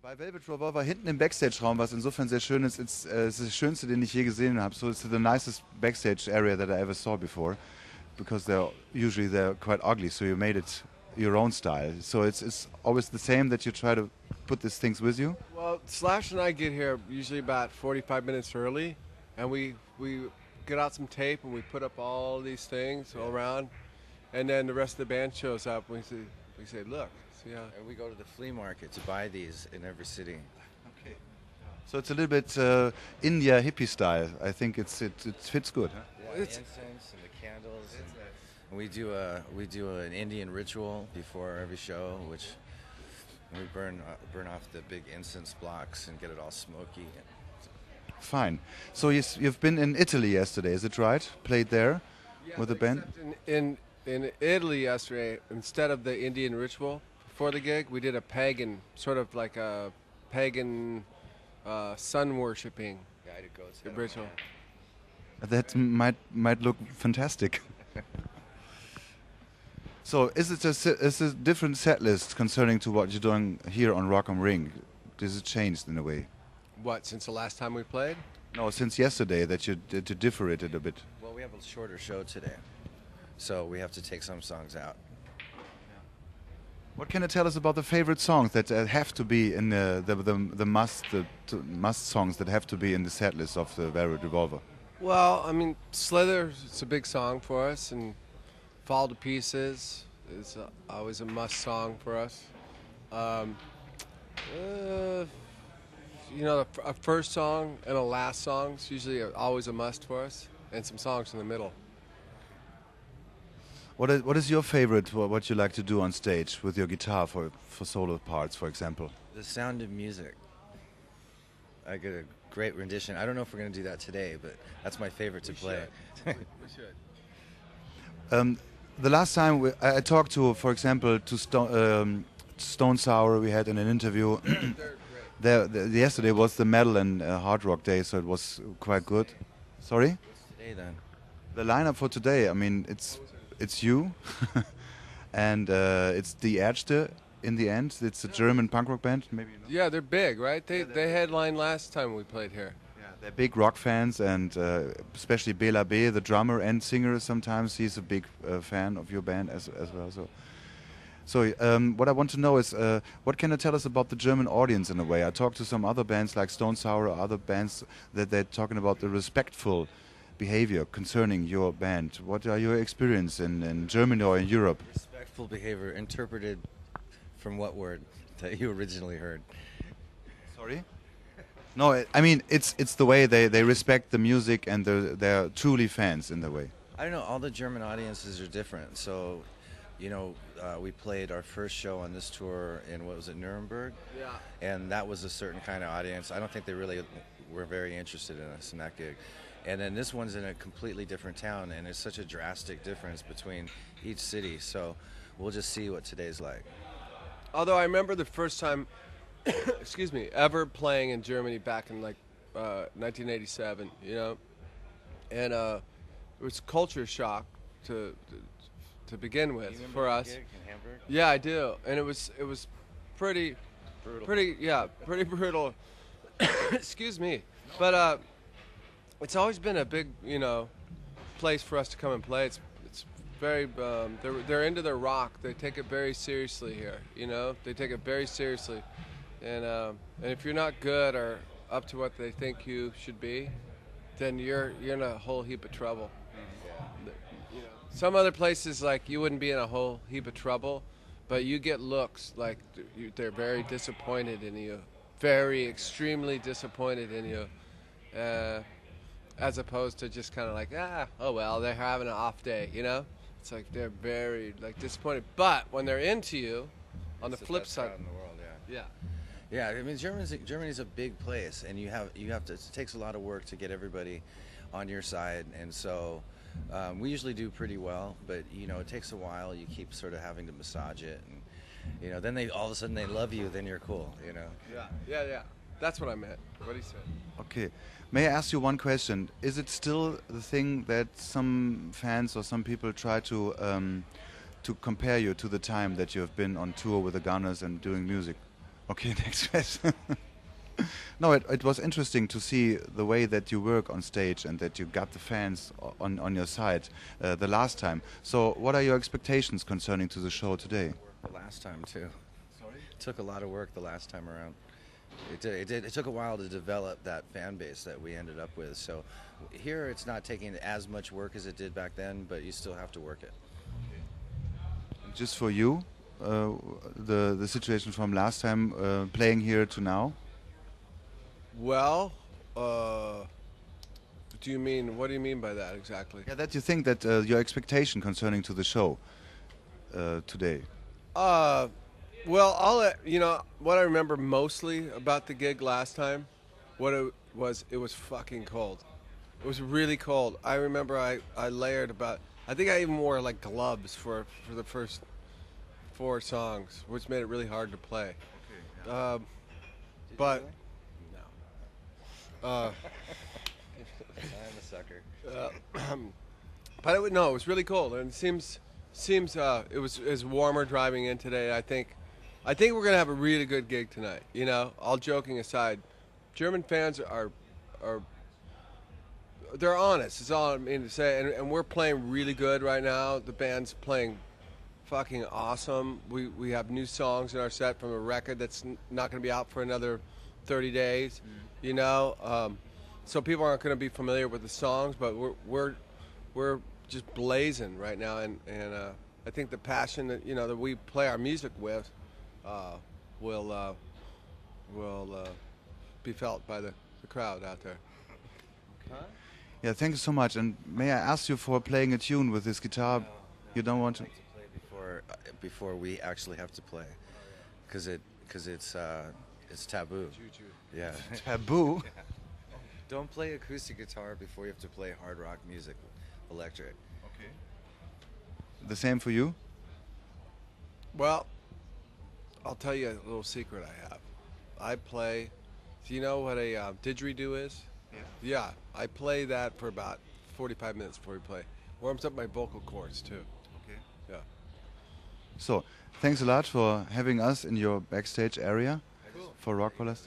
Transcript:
Bei Velvet Revolver hinten im Backstage-Raum, was insofern sehr schön ist, es ist das Schönste, den ich je gesehen habe. So it's the nicest backstage area that I ever saw before, because they're quite ugly. So you made it your own style. So it's always the same that you try to put these things with you. Well, Slash and I get here usually about 45 minutes early, and we get out some tape and we put up all these things all around, and then the rest of the band shows up. And we say, look. Yeah. And we go to the flea market to buy these in every city. Okay. So it's a little bit India hippie style. I think it fits good. Huh? Yeah, the incense and the candles. And we do an Indian ritual before every show, which we burn off the big incense blocks and get it all smoky. Fine. So you've been in Italy yesterday, is it right? Played there with the band? In Italy yesterday, instead of the Indian ritual, for the gig, we did a pagan, sort of like a pagan sun worshipping ritual. That might look fantastic. So is it a different set list concerning to what you're doing here on Rock am Ring? Does it changed in a way? What, since the last time we played? No, since yesterday that you differ it a bit. Well, we have a shorter show today, so we have to take some songs out. What can you tell us about the favorite songs that have to be in the must songs that have to be in the set list of the Velvet Revolver? Well, I mean, Slither, it's a big song for us, and Fall to Pieces is always a must song for us. A first song and a last song is usually always a must for us, and some songs in the middle. What is your favorite, what you like to do on stage with your guitar for solo parts, for example? The sound of music. I get a great rendition. I don't know if we're going to do that today, but that's my favorite to play. We should. The last time I talked to, for example, to Stone Sour, we had in an interview. Yesterday was the metal and hard rock day, so it was quite good. Sorry? What's today then? The lineup for today, I mean, it's you, and it's Die Ärzte in the end. It's a German punk rock band, maybe. You know? Yeah, they're big, right? They headlined last time we played here. Yeah, they're big rock fans, and especially Bela B, the drummer and singer. Sometimes he's a big fan of your band as well. So what I want to know is, what can you tell us about the German audience in a way? I talked to some other bands like Stone Sour or other bands that they're talking about the respectful behavior concerning your band. What are your experience in Germany or in Europe? Respectful behavior interpreted from what word that you originally heard? Sorry? No, I mean it's the way they respect the music and they're truly fans in the way. I don't know, all the German audiences are different. So, we played our first show on this tour in, what was it, Nuremberg? Yeah. And that was a certain kind of audience. I don't think they really were very interested in us in that gig. And then this one's in a completely different town, and it's such a drastic difference between each city. So we'll just see what today's like. Although I remember the first time, excuse me, ever playing in Germany back in 1987, and it was culture shock to begin with for us. Gig in Hamburg? Yeah, I do, and it was pretty Brutal. pretty brutal. Excuse me, but it's always been a big place for us to come and play. It's very they're into their rock. They take it very seriously here. They take it very seriously, and if you're not good or up to what they think you should be, then you're in a whole heap of trouble. Some other places, like, you wouldn't be in a whole heap of trouble, but you get looks like they're very disappointed in you, very extremely disappointed in you, as opposed to just kind of like, oh well, they're having an off day, It's like they're very disappointed. But when they're into you, on the flip side, in the world, yeah. Yeah, I mean, Germany's a big place, and you have to. It takes a lot of work to get everybody on your side, and so we usually do pretty well. But it takes a while. You keep sort of having to massage it, and then all of a sudden they love you. Then you're cool. Yeah. That's what I meant. What he said. Okay. May I ask you one question? Is it still the thing that some fans or some people try to compare you to the time that you have been on tour with the Gunners and doing music? Okay, next question. No, it was interesting to see the way that you work on stage and that you got the fans on your side the last time. So, what are your expectations concerning to the show today? The last time too. Sorry. It took a lot of work the last time around. It took a while to develop that fan base that we ended up with. So here it's not taking as much work as it did back then, but you still have to work it. Just for you, the situation from last time playing here to now. Well, what do you mean by that exactly? Yeah, that you think that your expectation concerning to the show today. Well, what I remember mostly about the gig last time, it was fucking cold. It was really cold. I remember I layered I think I even wore like gloves for the first 4 songs, which made it really hard to play. Okay, yeah. But no. I'm a sucker. But it was really cold, and it seems it was warmer driving in today. I think we're gonna have a really good gig tonight. You know, all joking aside, German fans are they're honest. Is all I mean to say, and we're playing really good right now. The band's playing fucking awesome. We have new songs in our set from a record that's not gonna be out for another 30 days. You know, so people aren't gonna be familiar with the songs, but we're just blazing right now, and I think the passion that that we play our music with will be felt by the crowd out there. Huh? Yeah, thank you so much. And may I ask you for playing a tune with this guitar? No, You don't want to? I'd like to play before we actually have to play, because it's taboo. Yeah. Taboo? Don't play acoustic guitar before you have to play hard rock music, electric. Okay. The same for you? Well, I'll tell you a little secret I have. I play. Do you know what a didgeridoo is? Yeah, I play that for about 45 minutes before we play. Warms up my vocal cords too. Okay. Yeah. So, thanks a lot for having us in your backstage area for Rock Palace.